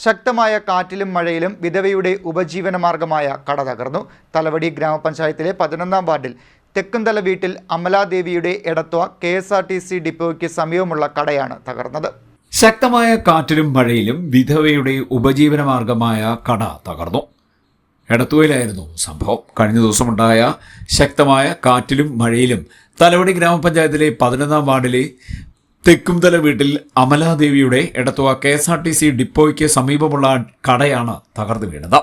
ശക്തമായ കാറ്റിലും മഴയിലും വിധവയുടെ ഉപജീവനമാർഗമായ കട തകർന്നു. തലവടി ഗ്രാമപഞ്ചായത്തിലെ 11-ാം വാർഡിൽ തെക്കുംതല വീട്ടിൽ അമലാദേവിയുടെ എടത്വ KSRTC ഡിപ്പോയ്ക്ക് സമീപമുള്ള കടയാണ് തകർന്നത്. ശക്തമായ കാറ്റിലും മഴയിലും വിധവയുടെ ഉപജീവനമാർഗമായ കട തകർന്നു. എടത്തുവയിലായിരുന്നു സംഭവം. കഴിഞ്ഞ ദിവസമുണ്ടായ ശക്തമായ കാറ്റിലും മഴയിലും തലവടി ഗ്രാമപഞ്ചായത്തിലെ 11-ാം വാർഡിലെ തെക്കുംതല വീട്ടിൽ അമലാദേവിയുടെ എടത്വ KSRTC ഡിപ്പോയ്ക്ക് സമീപമുള്ള കടയാണ് തകർന്നു വീണത്.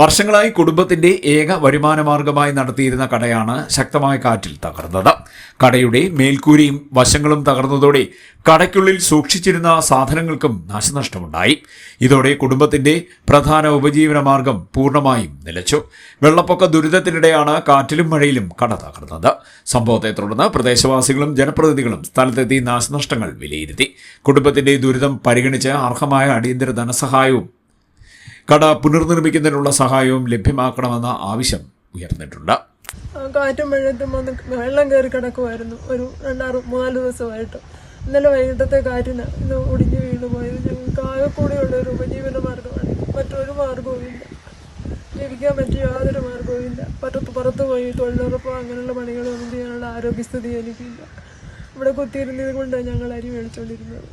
വർഷങ്ങളായി കുടുംബത്തിന്റെ ഏക വരുമാനമാർഗമായി നടത്തിയിരുന്ന കടയാണ് ശക്തമായ കാറ്റിൽ തകർന്നത്. കടയുടെ മേൽക്കൂരയും വശങ്ങളും തകർന്നതോടെ കടയ്ക്കുള്ളിൽ സൂക്ഷിച്ചിരുന്ന സാധനങ്ങൾക്കും നാശനഷ്ടമുണ്ടായി. ഇതോടെ കുടുംബത്തിന്റെ പ്രധാന ഉപജീവനമാർഗം പൂർണ്ണമായും നിലച്ചു. വെള്ളപ്പൊക്ക ദുരിതത്തിനിടെയാണ് കാറ്റിലും മഴയിലും കട തകർന്നത്. സംഭവത്തെ തുടർന്ന് പ്രദേശവാസികളും ജനപ്രതിനിധികളും സ്ഥലത്തെത്തി നാശനഷ്ടങ്ങൾ വിലയിരുത്തി. കുടുംബത്തിന്റെ ദുരിതം പരിഗണിച്ച് അർഹമായ അടിയന്തര ധനസഹായവും കട പുനർനിർമ്മിക്കുന്നതിനുള്ള സഹായവും ലഭ്യമാക്കണമെന്ന ആവശ്യം ഉയർന്നിട്ടുണ്ട്. കാറ്റും മഴയത്തും വന്ന് വെള്ളം കയറി കിടക്കുമായിരുന്നു. ഒരു 3-4 ദിവസമായിട്ട്. ഇന്നലെ വൈകിട്ടത്തെ കാറ്റിന് ഇത് ഒടിഞ്ഞു വീണു പോയത്. ഞങ്ങൾക്ക് ആകെ കൂടിയുള്ള ഒരു ഉപജീവന മാർഗമാണ്. മറ്റൊരു മാർഗവും ഇല്ല. ജീവിക്കാൻ പറ്റിയ യാതൊരു മാർഗവും ഇല്ല. പുറത്ത് പോയി തൊഴിലുറപ്പോ അങ്ങനെയുള്ള പണികളൊന്നും ചെയ്യാനുള്ള ആരോഗ്യസ്ഥിതി എനിക്കില്ല. ഇവിടെ കുത്തിയിരുന്നത് കൊണ്ടാണ് ഞങ്ങൾ അരി മേടിച്ചുകൊണ്ടിരുന്നത്.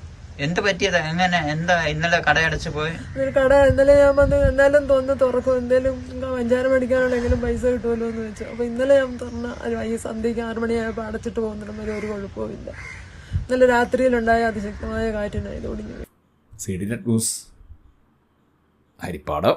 എന്ത് പറ്റിയത്? എങ്ങനെ എന്താ ഇന്നലെ കടയടച്ച് പോയി? കട ഇന്നലെ ഞാൻ വന്ന് എന്നാലും തുറക്കും, എന്തേലും പഞ്ചാര മേടിക്കാനുള്ള എങ്കിലും പൈസ കിട്ടുമല്ലോ എന്ന് വെച്ചു. അപ്പൊ ഇന്നലെ ഞാൻ തുറന്ന സന്ധ്യയ്ക്ക് 6 മണിയായപ്പോൾ അടച്ചിട്ട് പോകുന്നിടം ഒരു കുഴപ്പമില്ല. ഇന്നലെ രാത്രിയിലുണ്ടായ അതിശക്തമായ കാറ്റിനായി ഇത് ഒടിഞ്ഞു. CDNet news, Harippad.